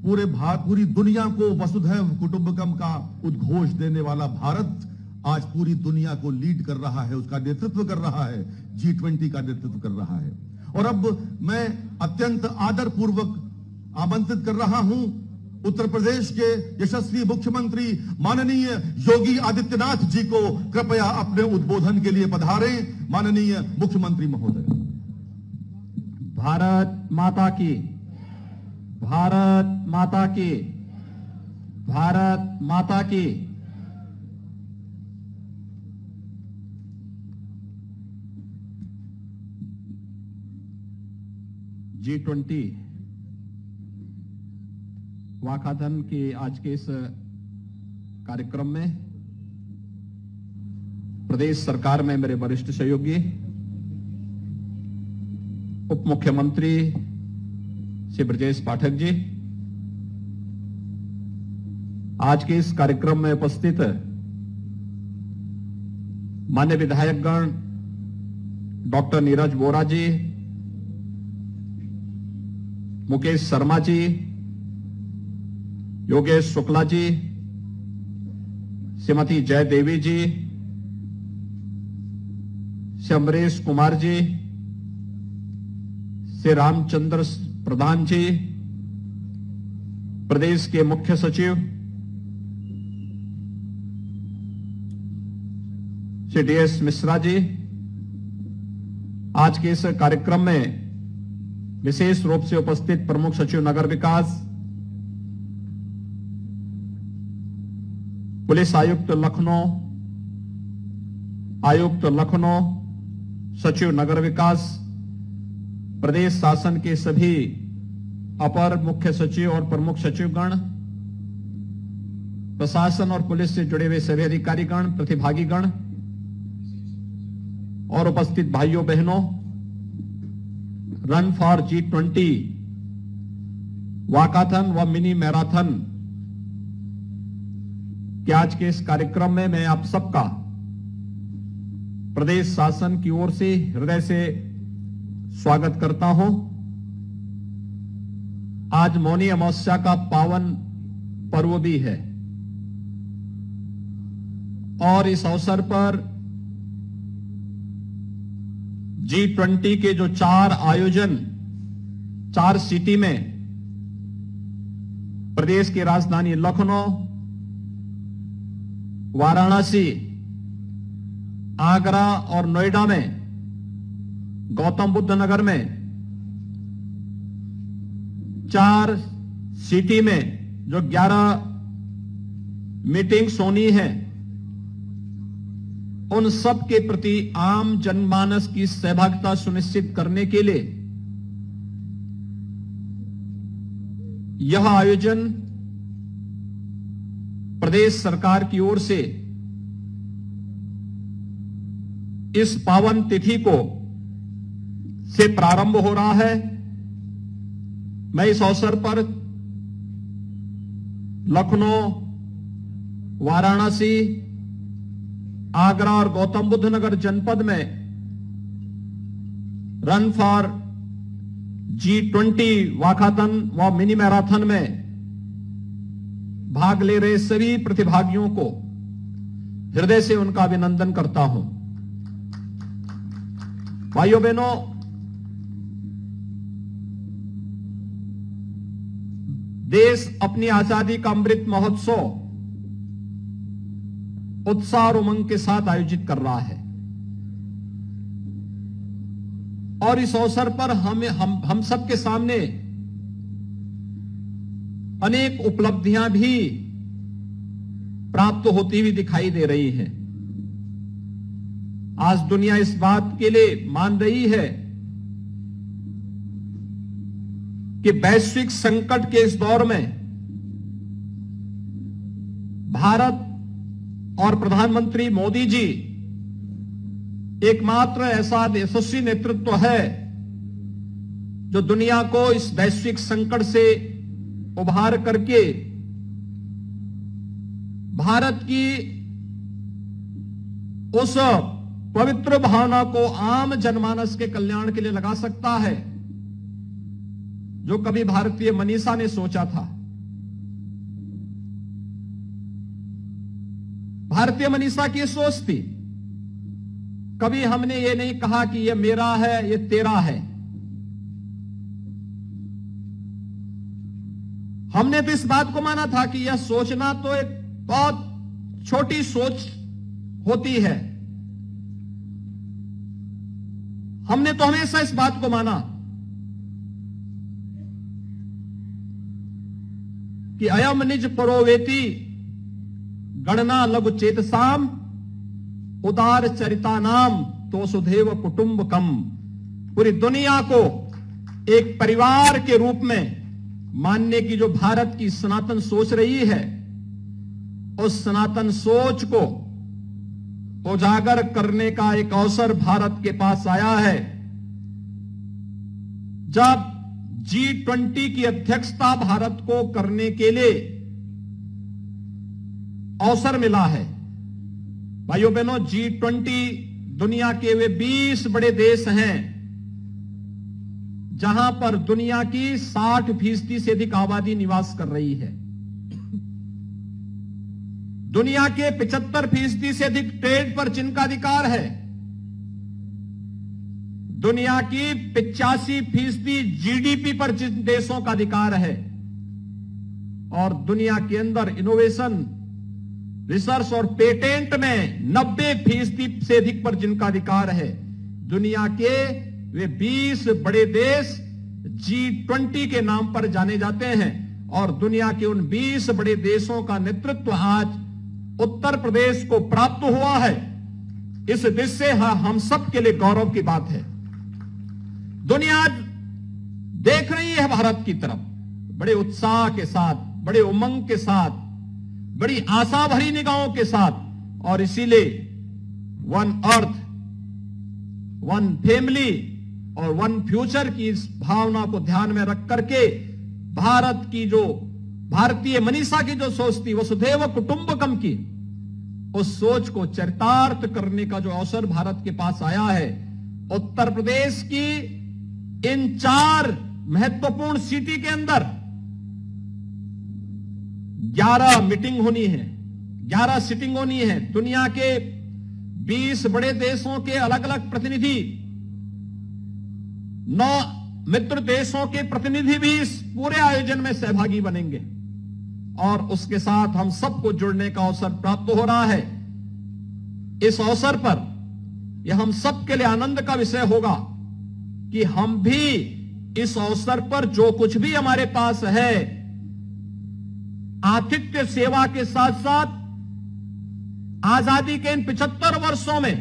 पूरी दुनिया को वसुधैव कुटुंबकम का उद्घोष देने वाला भारत आज पूरी दुनिया को लीड कर रहा है, उसका नेतृत्व कर रहा है, G20 का नेतृत्व कर रहा है। और अब मैं अत्यंत आदरपूर्वक आमंत्रित कर रहा हूं उत्तर प्रदेश के यशस्वी मुख्यमंत्री माननीय योगी आदित्यनाथ जी को, कृपया अपने उद्बोधन के लिए पधारें। माननीय मुख्यमंत्री महोदय। भारत माता की, भारत माता की, भारत माता की। G20 वाकाथन के आज के इस कार्यक्रम में प्रदेश सरकार में मेरे वरिष्ठ सहयोगी उप मुख्यमंत्री श्री ब्रजेश पाठक जी, आज के इस कार्यक्रम में उपस्थित मान्य विधायकगण डॉक्टर नीरज वोरा जी, मुकेश शर्मा जी, योगेश शुक्ला जी, श्रीमती जय देवी जी, श्री अमरीश कुमार जी, श्री रामचंद्र प्रधान जी, प्रदेश के मुख्य सचिव श्री DS मिश्रा जी, आज के इस कार्यक्रम में विशेष रूप से उपस्थित प्रमुख सचिव नगर विकास, पुलिस आयुक्त लखनऊ, सचिव नगर विकास, प्रदेश शासन के सभी अपर मुख्य सचिव और प्रमुख सचिवगण, प्रशासन और पुलिस से जुड़े हुए सभी अधिकारीगण, प्रतिभागीगण और उपस्थित भाइयों बहनों, रन फॉर G20 वाकाथन व मिनी मैराथन के आज के इस कार्यक्रम में मैं आप सबका प्रदेश शासन की ओर से हृदय से स्वागत करता हूं। आज मौनी अमावस्या का पावन पर्व भी है और इस अवसर पर G20 के जो 4 आयोजन 4 सिटी में प्रदेश की राजधानी लखनऊ, वाराणसी, आगरा और नोएडा में, गौतम बुद्ध नगर में 4 सिटी में जो 11 मीटिंग्स होनी है, उन सब के प्रति आम जनमानस की सहभागिता सुनिश्चित करने के लिए यह आयोजन प्रदेश सरकार की ओर से इस पावन तिथि को से प्रारंभ हो रहा है। मैं इस अवसर पर लखनऊ, वाराणसी, आगरा और गौतम बुद्ध नगर जनपद में रन फॉर G20 वाकाथन व मिनी मैराथन में भाग ले रहे सभी प्रतिभागियों को हृदय से उनका अभिनंदन करता हूं। भाइयों बहनों, देश अपनी आजादी का अमृत महोत्सव उत्साह और उमंग के साथ आयोजित कर रहा है और इस अवसर पर हम सबके सामने अनेक उपलब्धियां भी प्राप्त होती हुई दिखाई दे रही हैं। आज दुनिया इस बात के लिए मान रही है कि वैश्विक संकट के इस दौर में भारत और प्रधानमंत्री मोदी जी एकमात्र ऐसा यशस्वी नेतृत्व है जो दुनिया को इस वैश्विक संकट से उभार करके भारत की उस पवित्र भावना को आम जनमानस के कल्याण के लिए लगा सकता है जो कभी भारतीय मनीषा ने सोचा था। भारतीय मनीषा की सोच थी। कभी हमने ये नहीं कहा कि ये मेरा है, ये तेरा है। हमने तो इस बात को माना था कि यह सोचना तो एक बहुत छोटी सोच होती है। हमने तो हमेशा इस बात को माना कि अयम निज परोवेति गणना लघु चेतसाम उदार चरिता नाम तो सुधेव कुटुंबकम। पूरी दुनिया को एक परिवार के रूप में मानने की जो भारत की सनातन सोच रही है, उस सनातन सोच को उजागर करने का एक अवसर भारत के पास आया है। जब G20 की अध्यक्षता भारत को करने के लिए अवसर मिला है। भाइयों बहनों, G20 दुनिया के वे 20 बड़े देश हैं जहां पर दुनिया की 60% से अधिक आबादी निवास कर रही है। दुनिया के 75% से अधिक ट्रेड पर जिनका अधिकार है। दुनिया की 85% जीडीपी पर जिन देशों का अधिकार है, और दुनिया के अंदर इनोवेशन, रिसर्च और पेटेंट में 90% से अधिक पर जिनका अधिकार है। दुनिया के वे 20 बड़े देश G20 के नाम पर जाने जाते हैं, और दुनिया के उन 20 बड़े देशों का नेतृत्व आज उत्तर प्रदेश को प्राप्त हुआ है। इस दृश्य से हम सब के लिए गौरव की बात है। दुनिया आज देख रही है भारत की तरफ बड़े उत्साह के साथ, बड़े उमंग के साथ, बड़ी आशा भरी निगाहों के साथ, और इसीलिए वन अर्थ, वन फैमिली और वन फ्यूचर की इस भावना को ध्यान में रख करके भारत की जो भारतीय मनीषा की जो सोच थी, वसुधैव कुटुंबकम की, उस सोच को चरितार्थ करने का जो अवसर भारत के पास आया है। उत्तर प्रदेश की इन 4 महत्वपूर्ण सिटी के अंदर 11 मीटिंग होनी है, 11 सिटिंग होनी है। दुनिया के 20 बड़े देशों के अलग अलग प्रतिनिधि, 9 मित्र देशों के प्रतिनिधि भी इस पूरे आयोजन में सहभागी बनेंगे, और उसके साथ हम सबको जुड़ने का अवसर प्राप्त हो रहा है। इस अवसर पर यह हम सबके लिए आनंद का विषय होगा कि हम भी इस अवसर पर जो कुछ भी हमारे पास है, आतिथ्य सेवा के साथ साथ आजादी के इन 75 वर्षों में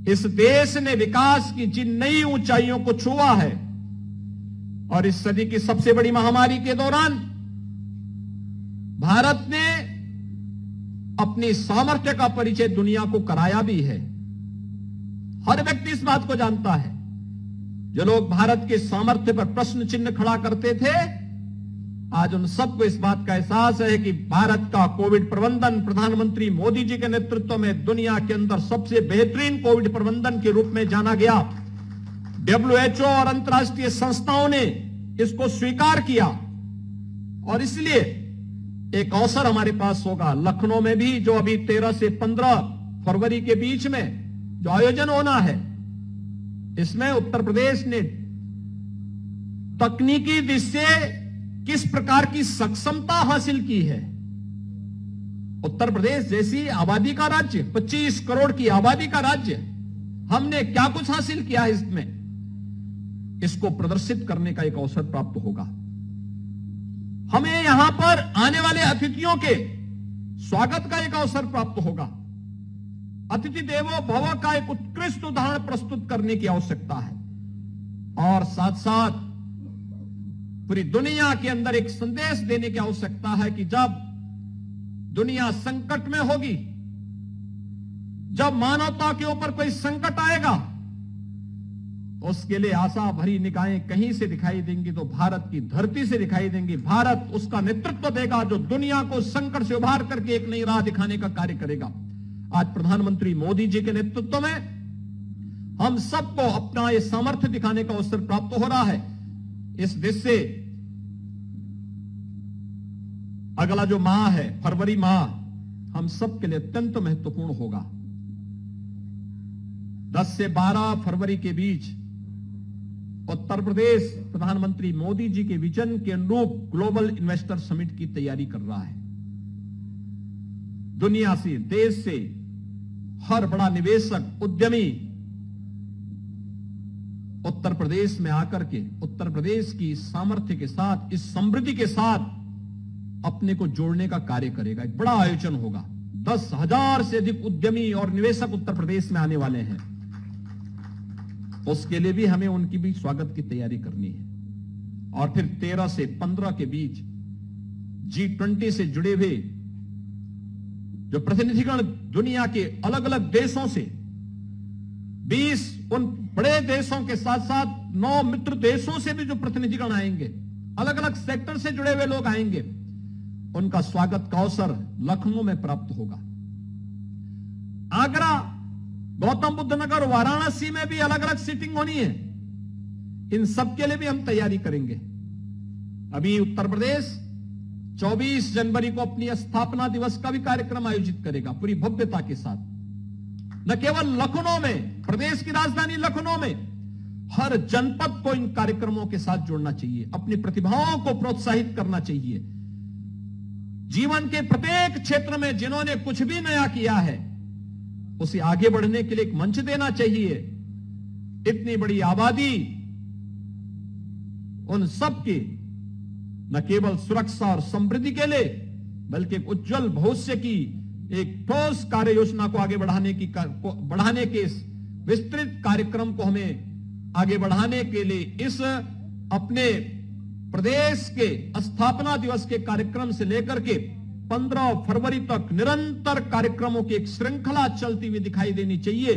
इस देश ने विकास की जिन नई ऊंचाइयों को छुआ है, और इस सदी की सबसे बड़ी महामारी के दौरान भारत ने अपनी सामर्थ्य का परिचय दुनिया को कराया भी है। हर व्यक्ति इस बात को जानता है। जो लोग भारत के सामर्थ्य पर प्रश्न चिन्ह खड़ा करते थे, आज उन सबको इस बात का एहसास है कि भारत का कोविड प्रबंधन प्रधानमंत्री मोदी जी के नेतृत्व में दुनिया के अंदर सबसे बेहतरीन कोविड प्रबंधन के रूप में जाना गया। WHO और अंतर्राष्ट्रीय संस्थाओं ने इसको स्वीकार किया, और इसलिए एक अवसर हमारे पास होगा लखनऊ में भी, जो अभी 13 से 15 फरवरी के बीच में जो आयोजन होना है, इसमें उत्तर प्रदेश ने तकनीकी दृष्टि से किस प्रकार की सक्षमता हासिल की है। उत्तर प्रदेश जैसी आबादी का राज्य, 25 करोड़ की आबादी का राज्य, हमने क्या कुछ हासिल किया है इसमें, इसको प्रदर्शित करने का एक अवसर प्राप्त होगा। हमें यहां पर आने वाले अतिथियों के स्वागत का एक अवसर प्राप्त होगा। अतिथि देवो भव का एक उत्कृष्ट उदाहरण प्रस्तुत करने की आवश्यकता है, और साथ साथ पूरी दुनिया के अंदर एक संदेश देने की आवश्यकता है कि जब दुनिया संकट में होगी, जब मानवता के ऊपर कोई संकट आएगा, उसके लिए आशा भरी निगाहें कहीं से दिखाई देंगी तो भारत की धरती से दिखाई देंगी। भारत उसका नेतृत्व देगा जो दुनिया को संकट से उभार करके एक नई राह दिखाने का कार्य करेगा। आज प्रधानमंत्री मोदी जी के नेतृत्व में हम सबको अपना ये सामर्थ्य दिखाने का अवसर प्राप्त हो रहा है। इस देश से अगला जो माह है, फरवरी माह, हम सब के लिए अत्यंत महत्वपूर्ण होगा। 10 से 12 फरवरी के बीच उत्तर प्रदेश प्रधानमंत्री मोदी जी के विजन के अनुरूप ग्लोबल इन्वेस्टर समिट की तैयारी कर रहा है। दुनिया से, देश से हर बड़ा निवेशक, उद्यमी उत्तर प्रदेश में आकर के उत्तर प्रदेश की सामर्थ्य के साथ, इस समृद्धि के साथ अपने को जोड़ने का कार्य करेगा। एक बड़ा आयोजन होगा। 10,000 से अधिक उद्यमी और निवेशक उत्तर प्रदेश में आने वाले हैं। उसके लिए भी हमें उनकी भी स्वागत की तैयारी करनी है। और फिर 13 से 15 के बीच G20 से जुड़े हुए जो प्रतिनिधिगण दुनिया के अलग अलग देशों से 20 उन बड़े देशों के साथ साथ 9 मित्र देशों से भी जो प्रतिनिधिगण आएंगे, अलग अलग सेक्टर से जुड़े हुए लोग आएंगे, उनका स्वागत का अवसर लखनऊ में प्राप्त होगा। आगरा, गौतम बुद्ध नगर, वाराणसी में भी अलग अलग सीटिंग होनी है। इन सब के लिए भी हम तैयारी करेंगे। अभी उत्तर प्रदेश 24 जनवरी को अपनी स्थापना दिवस का भी कार्यक्रम आयोजित करेगा पूरी भव्यता के साथ। न केवल लखनऊ में, प्रदेश की राजधानी लखनऊ में, हर जनपद को इन कार्यक्रमों के साथ जोड़ना चाहिए, अपनी प्रतिभाओं को प्रोत्साहित करना चाहिए। जीवन के प्रत्येक क्षेत्र में जिन्होंने कुछ भी नया किया है उसे आगे बढ़ने के लिए एक मंच देना चाहिए। इतनी बड़ी आबादी, उन सब की न केवल सुरक्षा और समृद्धि के लिए बल्कि एक उज्जवल भविष्य की एक ठोस कार्य योजना को आगे बढ़ाने के इस विस्तृत कार्यक्रम को हमें आगे बढ़ाने के लिए इस अपने प्रदेश के स्थापना दिवस के कार्यक्रम से लेकर के 15 फरवरी तक निरंतर कार्यक्रमों की एक श्रृंखला चलती हुई दिखाई देनी चाहिए।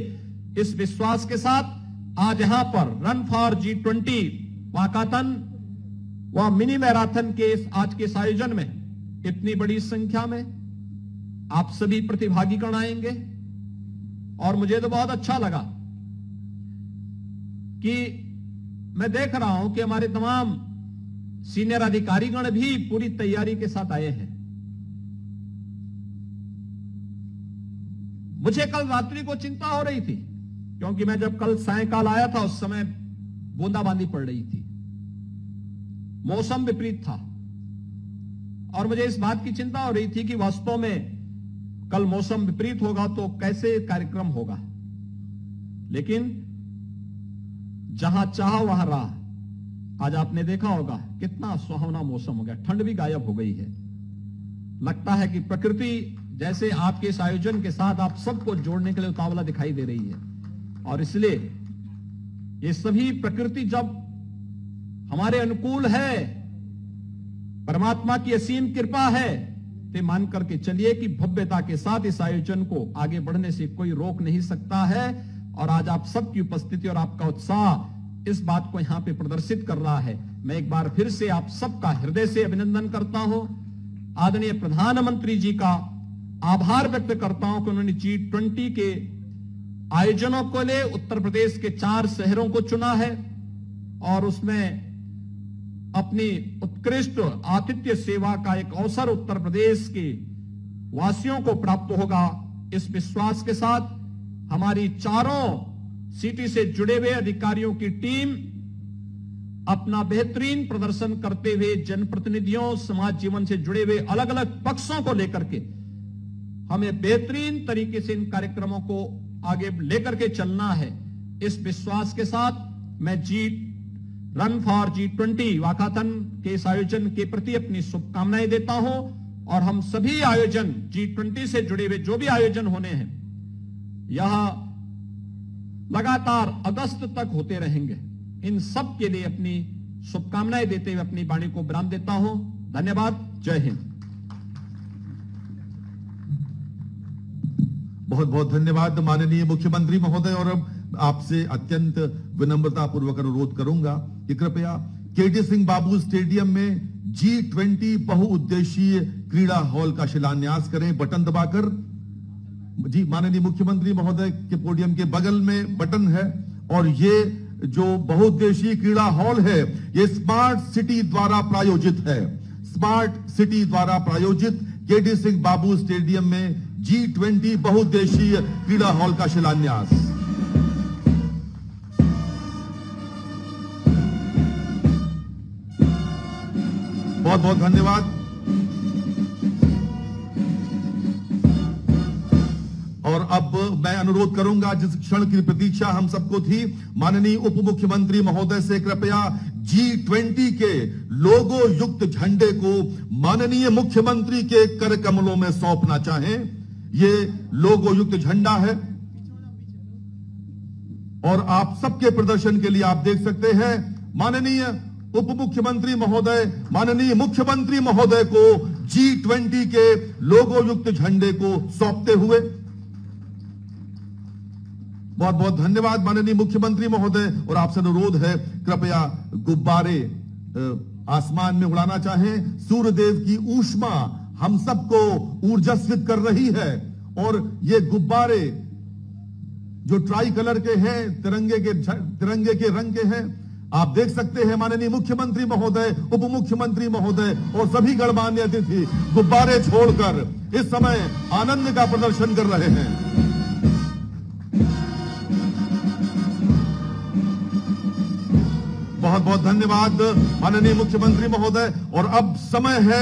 इस विश्वास के साथ आज यहां पर रन फॉर G20 वाकाथन व मिनी मैराथन के आज के इस आयोजन में इतनी बड़ी संख्या में आप सभी प्रतिभागीगण आएंगे। और मुझे तो बहुत अच्छा लगा कि मैं देख रहा हूं कि हमारे तमाम सीनियर अधिकारीगण भी पूरी तैयारी के साथ आए हैं। मुझे कल रात्रि को चिंता हो रही थी क्योंकि मैं जब कल सायंकाल आया था उस समय बूंदाबांदी पड़ रही थी, मौसम विपरीत था और मुझे इस बात की चिंता हो रही थी कि वास्तव में कल मौसम विपरीत होगा तो कैसे कार्यक्रम होगा। लेकिन जहां चाह वहां राह। आज आपने देखा होगा कितना सुहावना मौसम हो गया, ठंड भी गायब हो गई है। लगता है कि प्रकृति जैसे आपके इस आयोजन के साथ आप सबको जोड़ने के लिए उतावला दिखाई दे रही है। और इसलिए ये सभी प्रकृति जब हमारे अनुकूल है, परमात्मा की असीम कृपा है, तो मान करके चलिए कि भव्यता के साथ इस आयोजन को आगे बढ़ने से कोई रोक नहीं सकता है। और आज आप सबकी उपस्थिति और आपका उत्साह इस बात को यहां पे प्रदर्शित कर रहा है। मैं एक बार फिर से आप सबका हृदय से अभिनंदन करता हूं। आदरणीय प्रधानमंत्री जी का आभार व्यक्त करता हूं कि उन्होंने G20 के आयोजनों को लिए उत्तर प्रदेश के 4 शहरों को चुना है और उसमें अपनी उत्कृष्ट आतिथ्य सेवा का एक अवसर उत्तर प्रदेश के वासियों को प्राप्त होगा। इस विश्वास के साथ हमारी चारों सिटी से जुड़े हुए अधिकारियों की टीम अपना बेहतरीन प्रदर्शन करते हुए जनप्रतिनिधियों, समाज जीवन से जुड़े हुए अलग अलग पक्षों को लेकर के हमें बेहतरीन तरीके से इन कार्यक्रमों को आगे लेकर के चलना है। इस विश्वास के साथ मैं रन फॉर G20 वाकाथन के इस आयोजन के प्रति अपनी शुभकामनाएं देता हूं और हम सभी आयोजन G20 से जुड़े हुए जो भी आयोजन होने हैं यह लगातार अगस्त तक होते रहेंगे। इन सब के लिए अपनी शुभकामनाएं देते हुए अपनी वाणी को विराम देता हूं। धन्यवाद। जय हिंद। बहुत बहुत धन्यवाद माननीय मुख्यमंत्री महोदय। और अब आपसे अत्यंत विनम्रता पूर्वक अनुरोध करूंगा कि कृपया केटी सिंह बाबू स्टेडियम में G20 बहुउद्देशीय क्रीड़ा हॉल का शिलान्यास करें बटन दबाकर। जी, माननीय मुख्यमंत्री महोदय के पोडियम के बगल में बटन है और ये जो बहुउद्देशीय क्रीड़ा हॉल है ये स्मार्ट सिटी द्वारा प्रायोजित है। स्मार्ट सिटी द्वारा प्रायोजित केडी सिंह बाबू स्टेडियम में G20 बहुउद्देशीय क्रीड़ा हॉल का शिलान्यास। बहुत बहुत धन्यवाद। और अब मैं अनुरोध करूंगा, जिस क्षण की प्रतीक्षा हम सबको थी, माननीय उप मुख्यमंत्री महोदय से कृपया G20 के लोगो युक्त झंडे को माननीय मुख्यमंत्री के कर कमलों में सौंपना चाहें। ये लोगो युक्त झंडा है और आप सबके प्रदर्शन के लिए आप देख सकते हैं माननीय उप मुख्यमंत्री महोदय, माननीय मुख्यमंत्री महोदय को G20 के लोगो युक्त झंडे को सौंपते हुए। बहुत बहुत धन्यवाद माननीय मुख्यमंत्री महोदय। और आपसे अनुरोध है, कृपया गुब्बारे आसमान में उड़ाना चाहें। सूर्यदेव की ऊष्मा हम सबको ऊर्जास्वित कर रही है और ये गुब्बारे जो ट्राई कलर के हैं, तिरंगे के रंग के हैं, आप देख सकते हैं माननीय मुख्यमंत्री महोदय, उप मुख्यमंत्री महोदय और सभी गणमान्य अतिथि गुब्बारे छोड़कर इस समय आनंद का प्रदर्शन कर रहे हैं। बहुत बहुत धन्यवाद माननीय मुख्यमंत्री महोदय। और अब समय है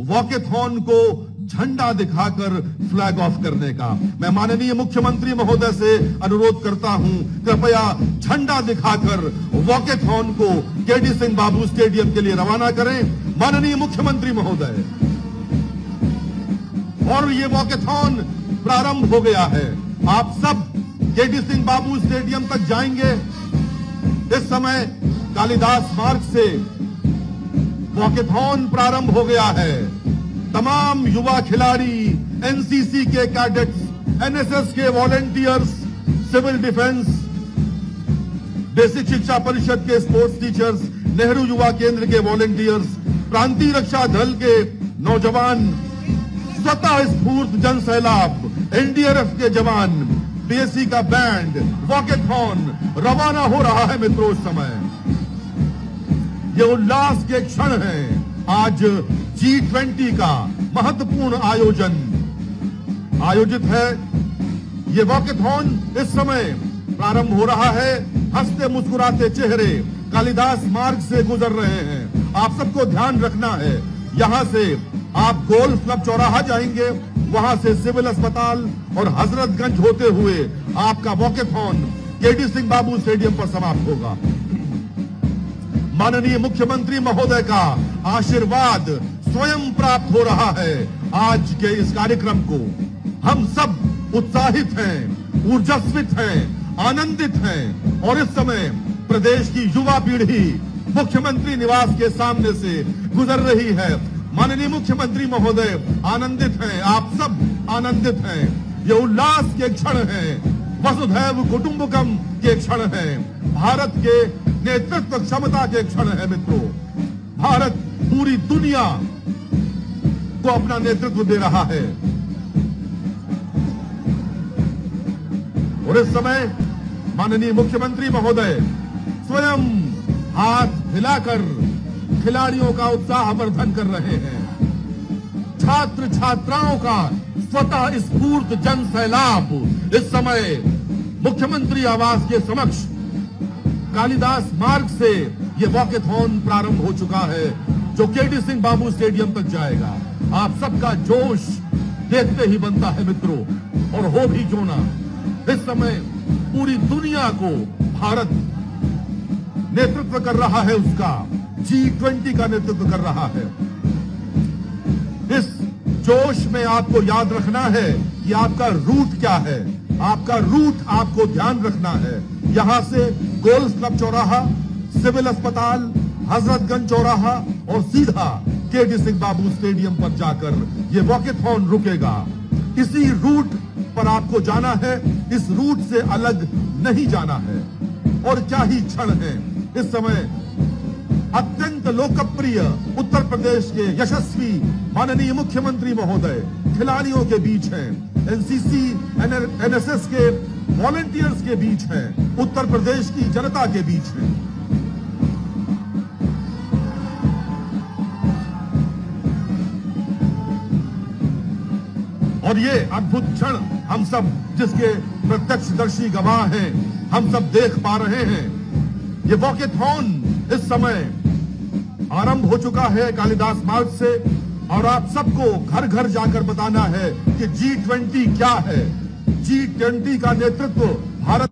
वॉकेथॉन को झंडा दिखाकर फ्लैग ऑफ करने का। मैं माननीय मुख्यमंत्री महोदय से अनुरोध करता हूं, कृपया झंडा दिखाकर वॉकेथॉन को केडी सिंह बाबू स्टेडियम के लिए रवाना करें। माननीय मुख्यमंत्री महोदय, और ये वॉकेथॉन प्रारंभ हो गया है। आप सब केडी सिंह बाबू स्टेडियम तक जाएंगे। इस समय कालिदास मार्ग से वॉकेथॉन प्रारंभ हो गया है। तमाम युवा खिलाड़ी, एनसीसी के कैडेट्स, एनएसएस के वॉलंटियर्स, सिविल डिफेंस, बेसिक शिक्षा परिषद के स्पोर्ट्स टीचर्स, नेहरू युवा केंद्र के वॉलंटियर्स, प्रांतीय रक्षा दल के नौजवान, स्वतः स्फूर्त जन सैलाब, एनडीआरएफ के जवान, बीएससी का बैंड, वॉकेथॉन रवाना हो रहा है। मित्रों, इस समय ये उल्लास के क्षण हैं। आज G20 का महत्वपूर्ण आयोजित है। ये वॉकेथॉन इस समय प्रारंभ हो रहा है। हंसते मुस्कुराते चेहरे कालिदास मार्ग से गुजर रहे हैं। आप सबको ध्यान रखना है, यहां से आप गोल्फ क्लब चौराहा जाएंगे, वहां से सिविल अस्पताल और हजरतगंज होते हुए आपका वॉकेथॉन केडी सिंह बाबू स्टेडियम पर समाप्त होगा। माननीय मुख्यमंत्री महोदय का आशीर्वाद स्वयं प्राप्त हो रहा है। आज के इस कार्यक्रम को हम सब उत्साहित हैं, ऊर्जास्वित हैं, आनंदित हैं। और इस समय प्रदेश की युवा पीढ़ी मुख्यमंत्री निवास के सामने से गुजर रही है। माननीय मुख्यमंत्री महोदय आनंदित हैं, आप सब आनंदित हैं। ये उल्लास के क्षण हैं, वसुधैव कुटुंबकम के क्षण हैं, भारत के नेतृत्व क्षमता के क्षण है। मित्रों, भारत पूरी दुनिया को अपना नेतृत्व दे रहा है। और इस समय माननीय मुख्यमंत्री महोदय स्वयं हाथ हिलाकर खिलाड़ियों का उत्साह वर्धन कर रहे हैं। छात्र छात्राओं का स्वतः स्फूर्त जन सैलाब इस समय मुख्यमंत्री आवास के समक्ष कालिदास मार्ग से ये वॉकेथॉन प्रारंभ हो चुका है, जो केडी सिंह बाबू स्टेडियम तक जाएगा। आप सबका जोश देखते ही बनता है मित्रों, और हो भी क्यों ना। इस समय पूरी दुनिया को भारत नेतृत्व कर रहा है, उसका G20 का नेतृत्व कर रहा है। इस जोश में आपको याद रखना है कि आपका रूट क्या है। आपका रूट आपको ध्यान रखना है। यहां से गोल्फ क्लब चौराहा, सिविल अस्पताल, हजरतगंज चौराहा और सीधा केडी सिंह बाबू स्टेडियम पर जाकर यह वॉकेथॉन रुकेगा। इसी रूट पर आपको जाना है, इस रूट से अलग नहीं जाना है। और क्या ही क्षण है। इस समय अत्यंत लोकप्रिय उत्तर प्रदेश के यशस्वी माननीय मुख्यमंत्री महोदय खिलाड़ियों के बीच हैं, एनसीसी, एनएसएस के वॉलंटियर्स के बीच हैं, उत्तर प्रदेश की जनता के बीच हैं। और ये अद्भुत क्षण हम सब जिसके प्रत्यक्षदर्शी गवाह हैं, हम सब देख पा रहे हैं। ये वॉकेथॉन इस समय आरंभ हो चुका है कालिदास मार्ग से, और आप सबको घर घर जाकर बताना है कि G20 क्या है। G20 का नेतृत्व भारत